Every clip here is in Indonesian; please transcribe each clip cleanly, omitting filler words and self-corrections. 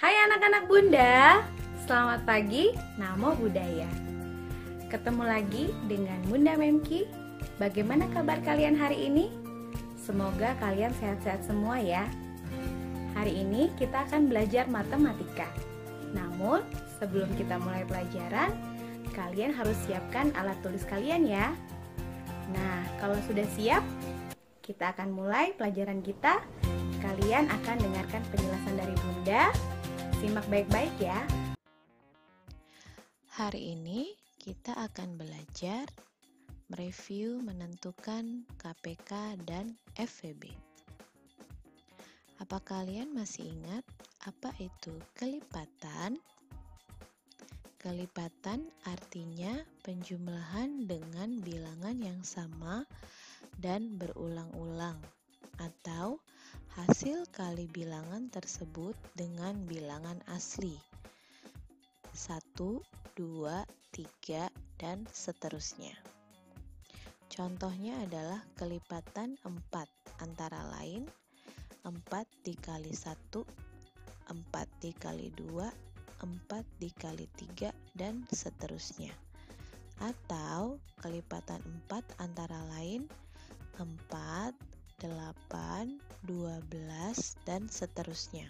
Hai anak-anak Bunda, selamat pagi, namo buddhaya. Ketemu lagi dengan Bunda Memki. Bagaimana kabar kalian hari ini? Semoga kalian sehat-sehat semua ya. Hari ini kita akan belajar matematika. Namun, sebelum kita mulai pelajaran, kalian harus siapkan alat tulis kalian ya. Nah, kalau sudah siap, kita akan mulai pelajaran kita. Kalian akan dengarkan penjelasan dari Bunda. Simak baik-baik ya. Hari ini kita akan belajar mereview menentukan KPK dan FVB. Apa kalian masih ingat apa itu kelipatan? Kelipatan artinya penjumlahan dengan bilangan yang sama dan berulang-ulang, atau hasil kali bilangan tersebut dengan bilangan asli 1, 2, 3, dan seterusnya. Contohnya adalah kelipatan 4, antara lain 4 dikali 1, 4 dikali 2, 4 dikali 3, dan seterusnya. Atau kelipatan 4 antara lain 4, 8, 12, dan seterusnya.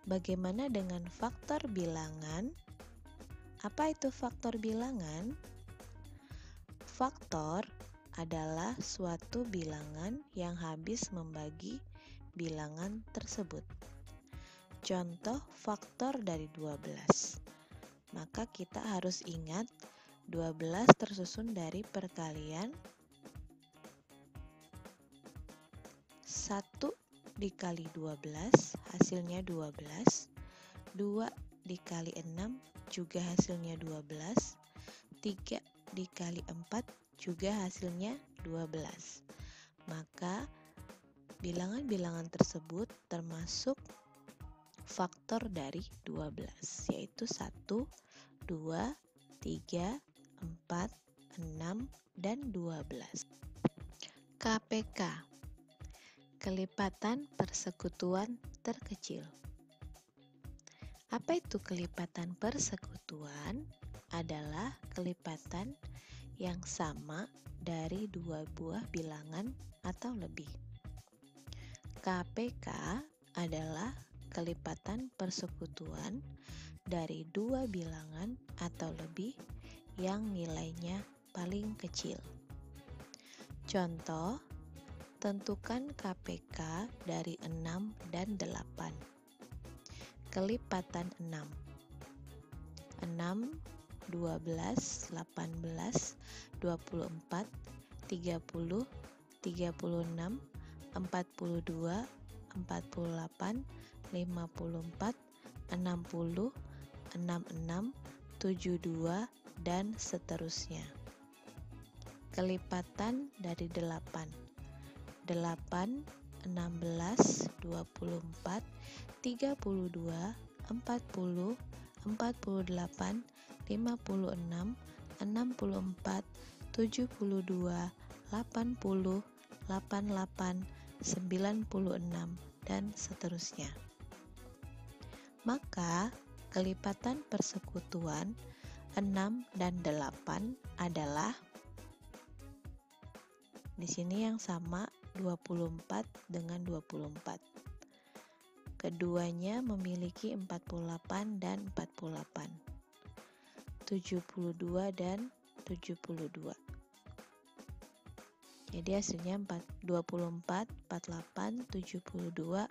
Bagaimana dengan faktor bilangan? Apa itu faktor bilangan? Faktor adalah suatu bilangan yang habis membagi bilangan tersebut. Contoh faktor dari 12. Maka kita harus ingat 12 tersusun dari perkalian 1 dikali 12 hasilnya 12, 2 dikali 6 juga hasilnya 12, 3 dikali 4 juga hasilnya 12. Maka bilangan-bilangan tersebut termasuk faktor dari 12, yaitu 1, 2, 3, 4, 6, dan 12. KPK, kelipatan persekutuan terkecil. Apa itu kelipatan persekutuan? Adalah kelipatan yang sama dari dua buah bilangan atau lebih. KPK adalah kelipatan persekutuan dari dua bilangan atau lebih yang nilainya paling kecil. Contoh, tentukan KPK dari 6 dan 8. Kelipatan 6. 6, 12, 18, 24, 30, 36, 42, 48, 54, 60, 66, 72, dan seterusnya. Kelipatan dari 8. 8, 16, 24, 32, 40, 48, 56, 64, 72, 80, 88, 96, dan seterusnya. Maka kelipatan persekutuan 6 dan 8 adalah di sini yang sama 24 dengan 24. Keduanya memiliki 48 dan 48. 72 dan 72. Jadi hasilnya 24, 48, 72,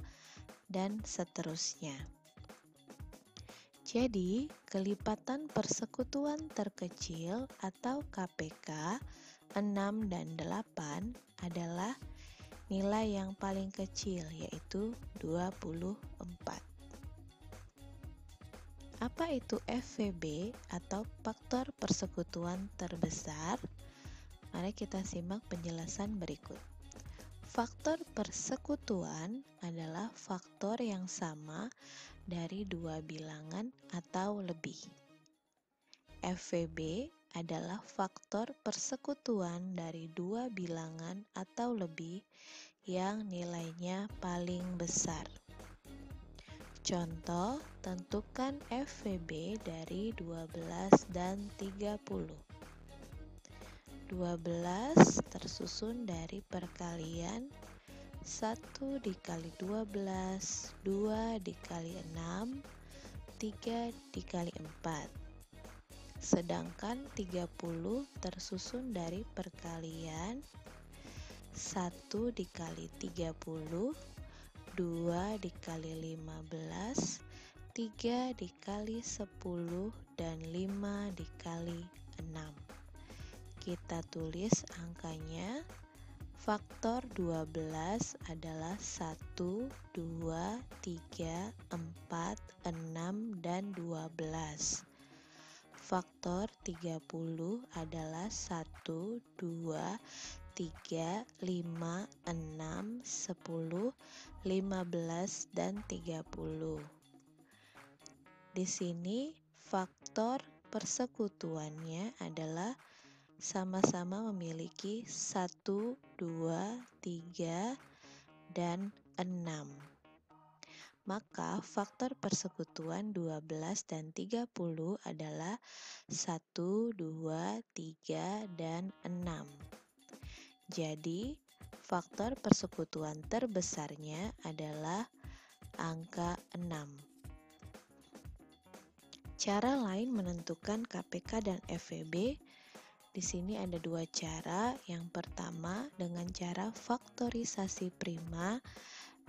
dan seterusnya. Jadi, kelipatan persekutuan terkecil atau KPK 6 dan 8 adalah nilai yang paling kecil, yaitu 24. Apa itu FVB atau faktor persekutuan terbesar? Mari kita simak penjelasan berikut. Faktor persekutuan adalah faktor yang sama dari dua bilangan atau lebih. FVB adalah faktor persekutuan dari dua bilangan atau lebih yang nilainya paling besar. Contoh, tentukan FVB dari 12 dan 30. 12 tersusun dari perkalian 1 dikali 12, 2 dikali 6, 3 dikali 4. Sedangkan 30 tersusun dari perkalian 1 dikali 30, 2 dikali 15, 3 dikali 10, dan 5 dikali 6. Kita tulis angkanya. Faktor 12 adalah 1, 2, 3, 4, 6, dan 12. Faktor 30 adalah 1, 2, 3, 5, 6, 10, 15, dan 30. Di sini faktor persekutuannya adalah sama-sama memiliki 1, 2, 3, dan 6. Maka faktor persekutuan 12 dan 30 adalah 1, 2, 3, dan 6. Jadi, faktor persekutuan terbesarnya adalah angka 6. Cara lain menentukan KPK dan FVB. Di sini ada dua cara. Yang pertama dengan cara faktorisasi prima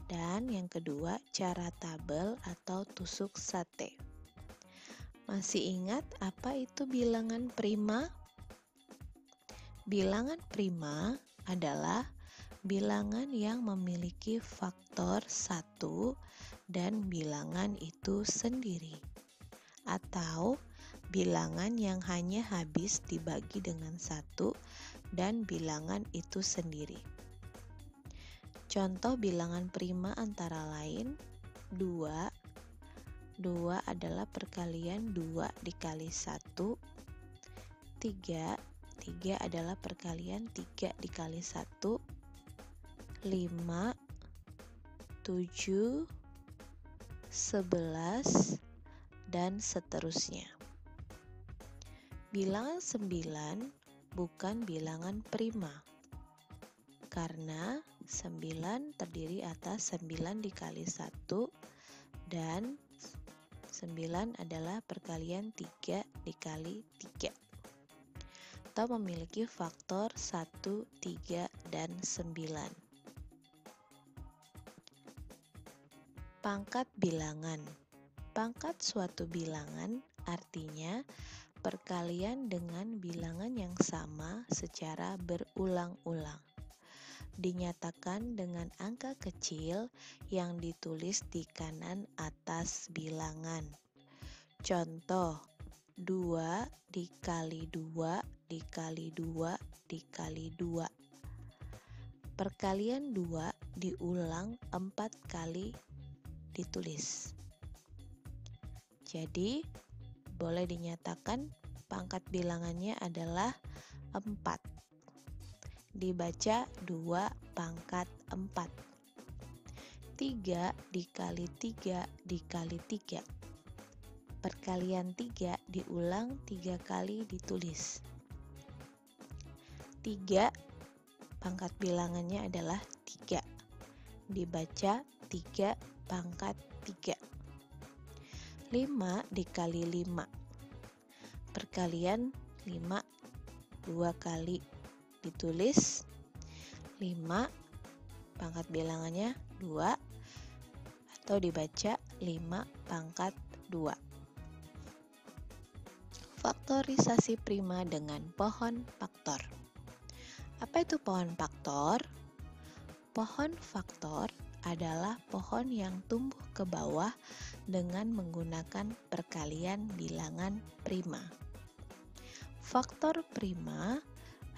dan yang kedua cara tabel atau tusuk sate. Masih ingat apa itu bilangan prima? Bilangan prima adalah bilangan yang memiliki faktor 1 dan bilangan itu sendiri, atau bilangan yang hanya habis dibagi dengan 1 dan bilangan itu sendiri. Contoh bilangan prima antara lain 2. 2 adalah perkalian 2 dikali 1. 3. 3 adalah perkalian 3 dikali 1. 5. 7. 11. Dan seterusnya. Bilangan 9 bukan bilangan prima, karena 9 terdiri atas 9 dikali 1 dan 9 adalah perkalian 3 dikali 3, atau memiliki faktor 1, 3, dan 9. Pangkat bilangan. Pangkat suatu bilangan artinya perkalian dengan bilangan yang sama secara berulang-ulang. Dinyatakan dengan angka kecil yang ditulis di kanan atas bilangan. Contoh, 2 dikali 2 dikali 2 dikali 2. Perkalian 2 diulang 4 kali ditulis. Jadi, boleh dinyatakan pangkat bilangannya adalah 4. Dibaca 2 pangkat 4. 3 dikali 3 dikali 3. Perkalian 3 diulang 3 kali ditulis. 3 pangkat bilangannya adalah 3. Dibaca 3 pangkat 3. 5 dikali 5. Perkalian 5 2 kali ditulis. 5 pangkat bilangannya 2 atau dibaca 5 pangkat 2. Faktorisasi prima dengan pohon faktor. Apa itu pohon faktor? Pohon faktor adalah pohon yang tumbuh ke bawah dengan menggunakan perkalian bilangan prima. Faktor prima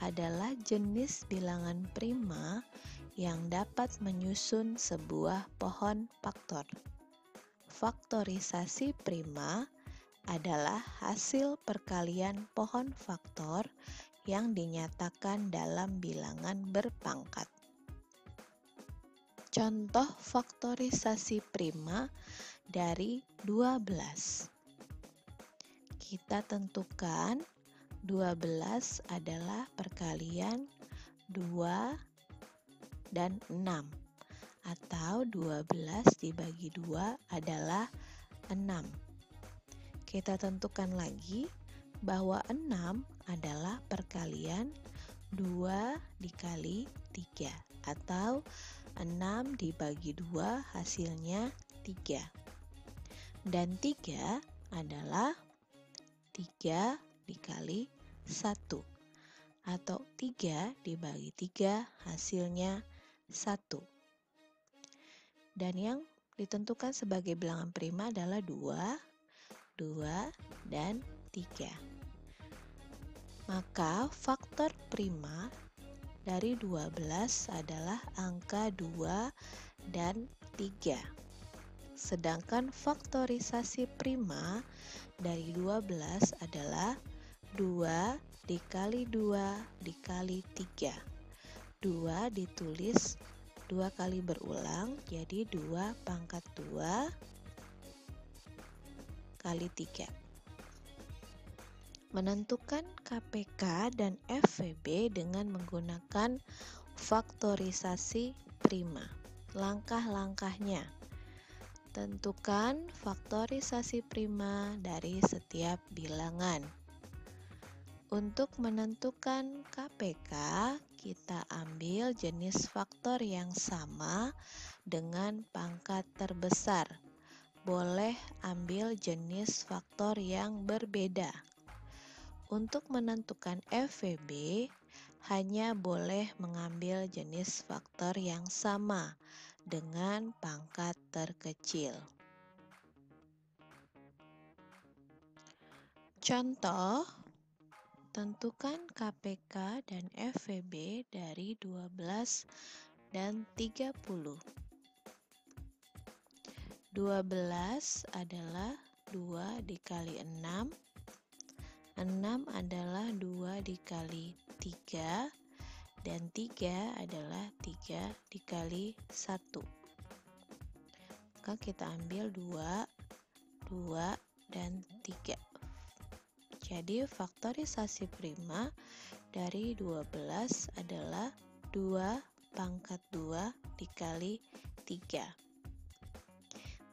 adalah jenis bilangan prima yang dapat menyusun sebuah pohon faktor. Faktorisasi prima adalah hasil perkalian pohon faktor yang dinyatakan dalam bilangan berpangkat. Contoh faktorisasi prima dari 12. Kita tentukan 12 adalah perkalian 2 dan 6, atau 12 dibagi 2 adalah 6. Kita tentukan lagi bahwa 6 adalah perkalian 2 dikali 3, atau 6 dibagi 2 hasilnya 3. Dan 3 adalah 3 dikali 1, atau 3 dibagi 3 hasilnya 1. Dan yang ditentukan sebagai bilangan prima adalah 2, 2, dan 3. Maka faktor prima dari 12 adalah angka 2 dan 3. Sedangkan faktorisasi prima dari 12 adalah 2 dikali 2 dikali 3. 2 ditulis 2 kali berulang, jadi 2 pangkat 2 kali 3. Menentukan KPK dan FVB dengan menggunakan faktorisasi prima. Langkah-langkahnya: tentukan faktorisasi prima dari setiap bilangan. Untuk menentukan KPK, kita ambil jenis faktor yang sama dengan pangkat terbesar. Boleh ambil jenis faktor yang berbeda. Untuk menentukan FVB, hanya boleh mengambil jenis faktor yang sama dengan pangkat terkecil. Contoh, tentukan KPK dan FVB dari 12 dan 30. 12 adalah 2 dikali 6. 6 adalah 2 dikali 3, dan 3 adalah 3 dikali 1. Maka kita ambil 2, 2, dan 3. Jadi faktorisasi prima dari 12 adalah 2 pangkat 2 dikali 3.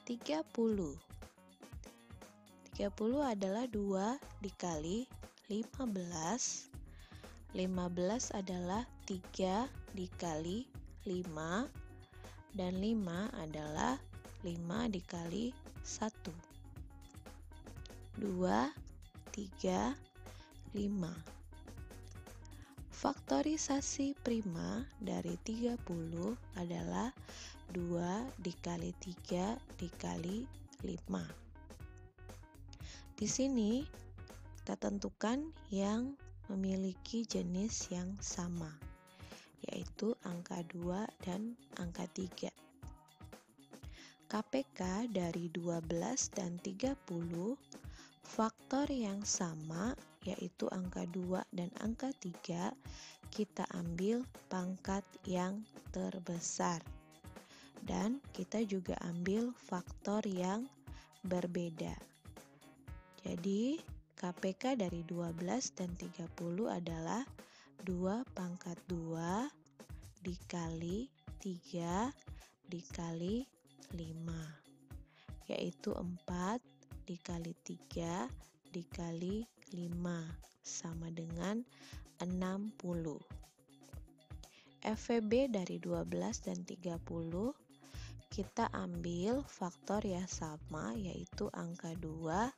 30 adalah 2 dikali 15. 15 adalah 3 dikali 5, dan 5 adalah 5 dikali 1. 2, 3, 5. Faktorisasi prima dari 30 adalah 2 dikali 3 dikali 5. Di sini kita tentukan yang memiliki jenis yang sama, yaitu angka 2 dan angka 3. KPK dari 12 dan 30, faktor yang sama, yaitu angka 2 dan angka 3, kita ambil pangkat yang terbesar. Dan kita juga ambil faktor yang berbeda. Jadi KPK dari 12 dan 30 adalah 2 pangkat 2 dikali 3 dikali 5, yaitu 4 dikali 3 dikali 5 sama dengan 60. FVB dari 12 dan 30, kita ambil faktor yang sama, yaitu angka 2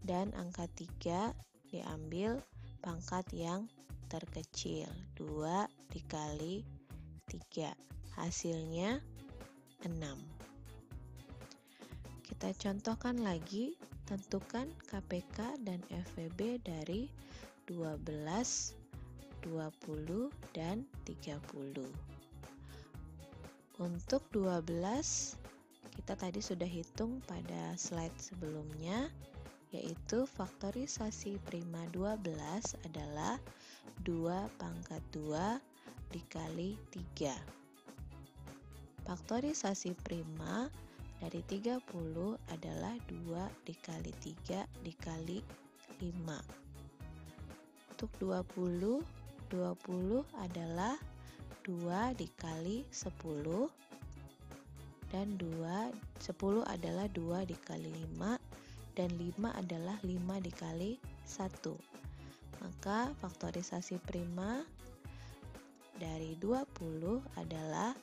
dan angka 3 diambil pangkat yang terkecil, 2 dikali 3, hasilnya 6. Kita contohkan lagi, tentukan KPK dan FVB dari 12, 20, dan 30. Untuk 12, kita tadi sudah hitung pada slide sebelumnya, yaitu faktorisasi prima 12 adalah 2 pangkat 2 dikali 3. Faktorisasi prima dari 30 adalah 2 dikali 3 dikali 5. Untuk 20 adalah 2 dikali 10, dan 10 adalah 2 dikali 5, dan 5 adalah 5 dikali 1. Maka faktorisasi prima dari 20 adalah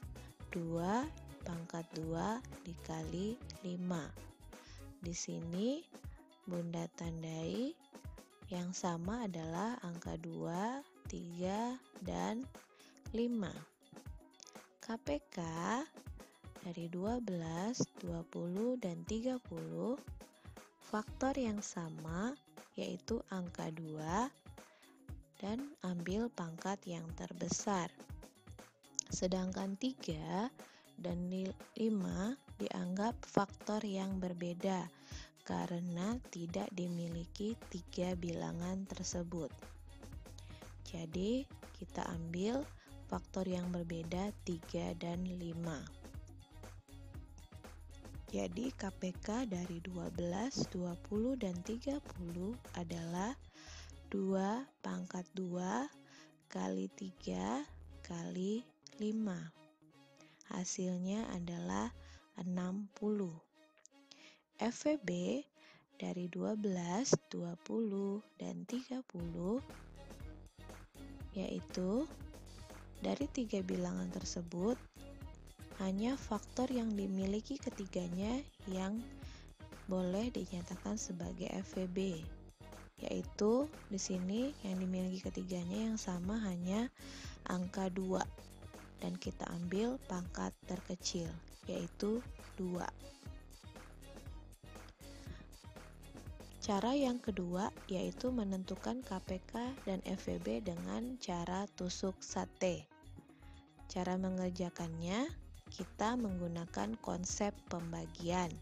2 pangkat 2 dikali 5. Di sini Bunda tandai yang sama adalah angka 2, 3, dan 5. KPK dari 12, 20, dan 30 faktor yang sama, yaitu angka 2, dan ambil pangkat yang terbesar. Sedangkan 3 dan 5 dianggap faktor yang berbeda karena tidak dimiliki 3 bilangan tersebut. Jadi kita ambil faktor yang berbeda 3 dan 5. Jadi KPK dari 12, 20, dan 30 adalah 2 pangkat 2 kali 3 kali 5. Hasilnya adalah 60. FVB dari 12, 20, dan 30 yaitu dari 3 bilangan tersebut hanya faktor yang dimiliki ketiganya yang boleh dinyatakan sebagai FVB, yaitu di sini yang dimiliki ketiganya yang sama hanya angka 2, dan kita ambil pangkat terkecil, yaitu 2. Cara yang kedua yaitu menentukan KPK dan FVB dengan cara tusuk sate. Cara mengerjakannya, kita menggunakan konsep pembagian.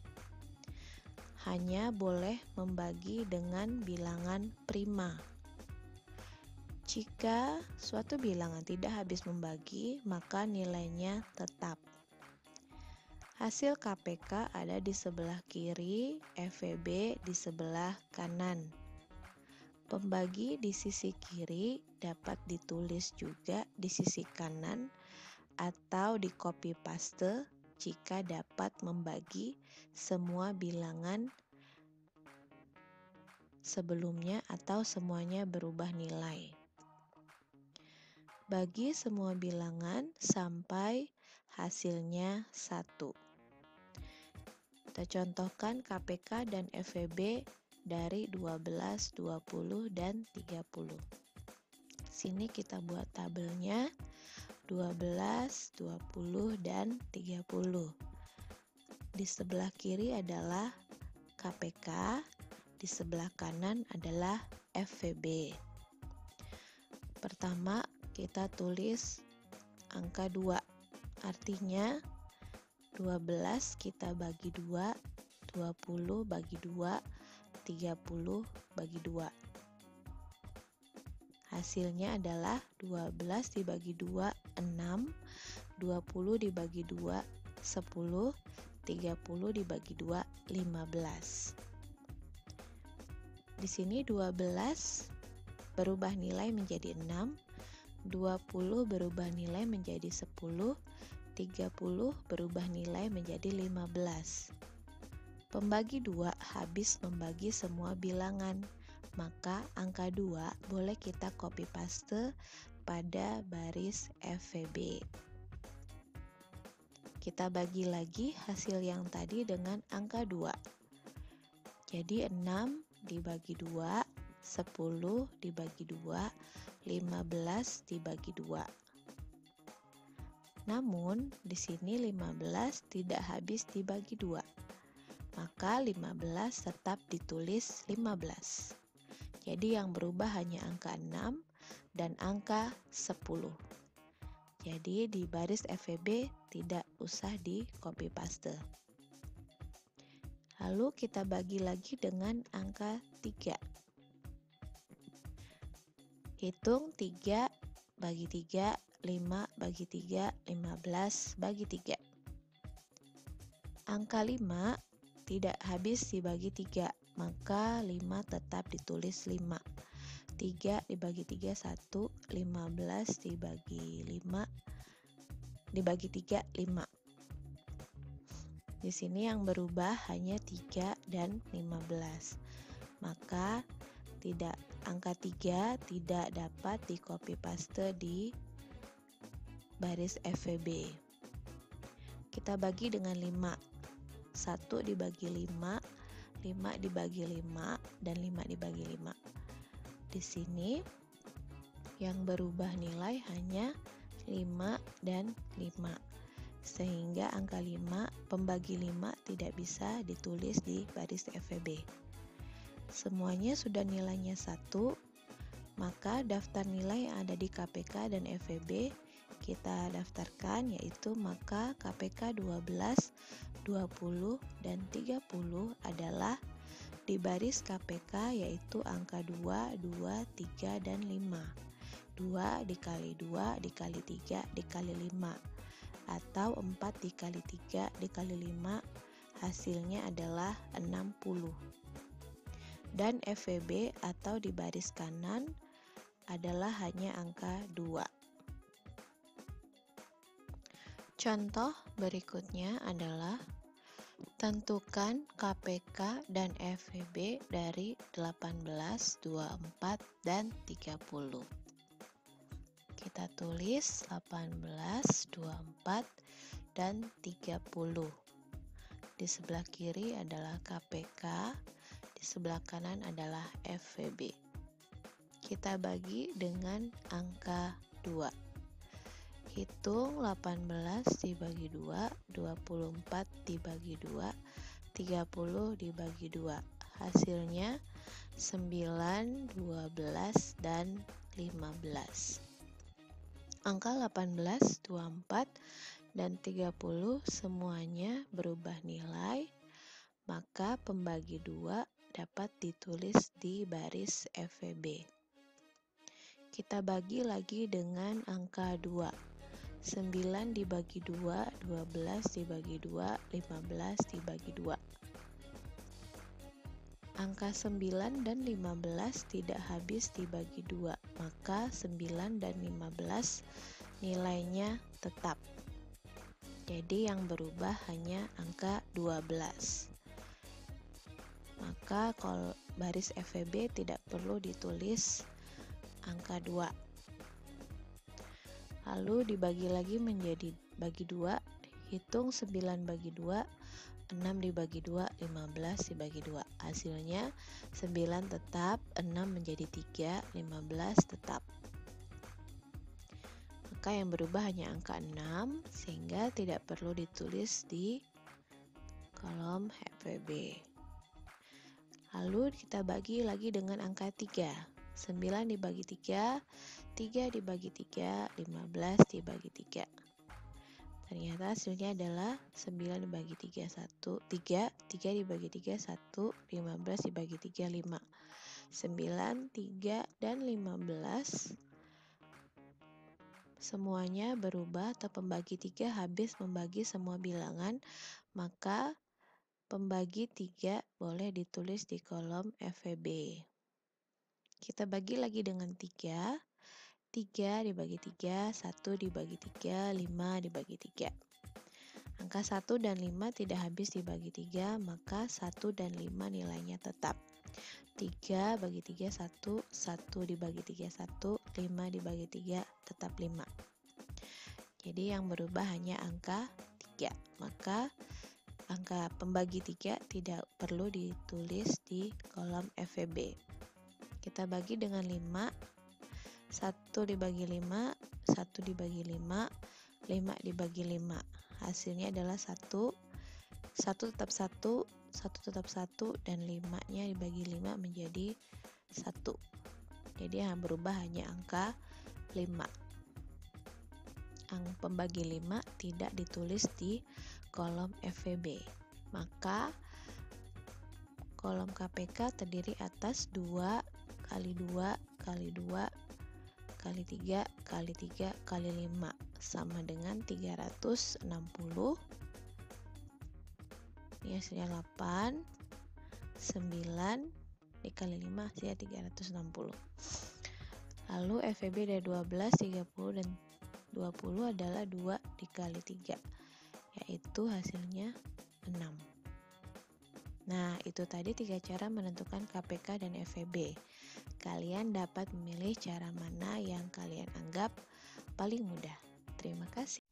Hanya boleh membagi dengan bilangan prima. Jika suatu bilangan tidak habis membagi, maka nilainya tetap. Hasil KPK ada di sebelah kiri, FVB di sebelah kanan. Pembagi di sisi kiri dapat ditulis juga di sisi kanan atau di copy paste jika dapat membagi semua bilangan sebelumnya atau semuanya berubah nilai. Bagi semua bilangan sampai hasilnya 1. Kita contohkan KPK dan FVB dari 12, 20, dan 30. Sini kita buat tabelnya 12, 20, dan 30. Di sebelah kiri adalah KPK, di sebelah kanan adalah FVB. Pertama, kita tulis angka 2, artinya 12 kita bagi 2, 20 bagi 2, 30 bagi 2. Hasilnya adalah 12 dibagi 2, 6, 20 dibagi 2, 10, 30 dibagi 2, 15. Di sini 12 berubah nilai menjadi 6, 20 berubah nilai menjadi 10, 30 berubah nilai menjadi 15. Pembagi 2 habis membagi semua bilangan, maka angka 2 boleh kita copy paste pada baris FVB. Kita bagi lagi hasil yang tadi dengan angka 2. Jadi 6 dibagi 2, 10 dibagi 2, 15 dibagi 2. Namun, di sini 15 tidak habis dibagi 2. Maka 15 tetap ditulis 15. Jadi yang berubah hanya angka 6 dan angka 10. Jadi di baris FVB tidak usah di copy paste. Lalu kita bagi lagi dengan angka 3. Hitung 3 bagi 3, 5 bagi 3, 15 bagi 3. Angka 5 tidak habis dibagi 3, maka 5 tetap ditulis 5. 3 dibagi 3 1, 15 dibagi 5 dibagi 3 5. Di sini yang berubah hanya 3 dan 15. Maka angka 3 tidak dapat di copy paste di baris FVB. Kita bagi dengan 5. 1 dibagi 5, 5 dibagi 5, dan 5 dibagi 5. Di sini yang berubah nilai hanya 5 dan 5. Sehingga angka 5, pembagi 5 tidak bisa ditulis di baris FVB. Semuanya sudah nilainya 1, maka daftar nilai yang ada di KPK dan FVB kita daftarkan, yaitu maka KPK 12, 20, dan 30 adalah di baris KPK yaitu angka 2, 2, 3, dan 5. 2 dikali 2 dikali 3 dikali 5, atau 4 dikali 3 dikali 5, hasilnya adalah 60. Dan FVB atau di baris kanan adalah hanya angka 2. Contoh berikutnya adalah tentukan KPK dan FVB dari 18, 24, dan 30. Kita tulis 18, 24, dan 30. Di sebelah kiri adalah KPK, di sebelah kanan adalah FVB. Kita bagi dengan angka 2. Hitung 18 dibagi 2, 24 dibagi 2, 30 dibagi 2. Hasilnya 9, 12, dan 15. Angka 18, 24, dan 30 semuanya berubah nilai, maka pembagi 2 dapat ditulis di baris FVB. Kita bagi lagi dengan angka 2. 9 dibagi 2, 12 dibagi 2, 15 dibagi 2. Angka 9 dan 15 tidak habis dibagi 2, maka 9 dan 15 nilainya tetap. Jadi yang berubah hanya angka 12. Maka kalau baris FVB tidak perlu ditulis angka 2. Lalu dibagi lagi menjadi bagi 2, hitung 9 bagi 2, 6 dibagi 2, 15 dibagi 2. Hasilnya 9 tetap, 6 menjadi 3, 15 tetap. Maka yang berubah hanya angka 6, sehingga tidak perlu ditulis di kolom FVB. Lalu kita bagi lagi dengan angka 3. 9 dibagi 3, 3 dibagi 3, 15 dibagi 3. Ternyata hasilnya adalah 9 dibagi 3, 1, 3, 3 dibagi 3, 1, 15 dibagi 3, 5. 9, 3, dan 15 semuanya berubah atau pembagi 3 habis membagi semua bilangan, maka pembagi 3 boleh ditulis di kolom FVB. Kita bagi lagi dengan 3. 3 dibagi 3, 1 dibagi 3, 5 dibagi 3. Angka 1 dan 5 tidak habis dibagi 3, maka 1 dan 5 nilainya tetap. 3 bagi 3, 1, 1 dibagi 3, 1, 5 dibagi 3, tetap 5. Jadi yang berubah hanya angka 3, maka angka pembagi 3 tidak perlu ditulis di kolom FVB. Kita bagi dengan 5. 1 dibagi 5, 1 dibagi 5, 5 dibagi 5. Hasilnya adalah 1, 1 tetap 1, 1 tetap 1, dan 5-nya dibagi 5 menjadi 1. Jadi yang berubah hanya angka 5. Angka pembagi 5 tidak ditulis di kolom FVB. Maka kolom KPK terdiri atas 2 kali 2 kali 2 kali 3 kali 3 kali 5 sama dengan 360. Ini hasilnya 8, 9 dikali 5 hasilnya 360. Lalu FEB ada 12, 30, dan 20 adalah 2 dikali 3, yaitu hasilnya 6. Nah, itu tadi 3 cara menentukan KPK dan FEB. Kalian dapat memilih cara mana yang kalian anggap paling mudah. Terima kasih.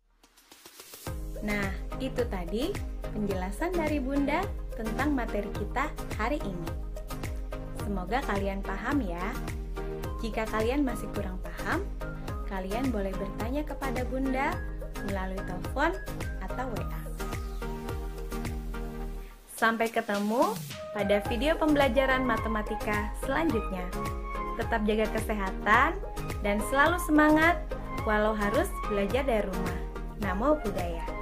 Nah, itu tadi penjelasan dari Bunda tentang materi kita hari ini. Semoga kalian paham ya. Jika kalian masih kurang paham, kalian boleh bertanya kepada Bunda melalui telepon atau WA. Sampai ketemu pada video pembelajaran matematika selanjutnya. Tetap jaga kesehatan dan selalu semangat walau harus belajar dari rumah. Namo Buddhaya.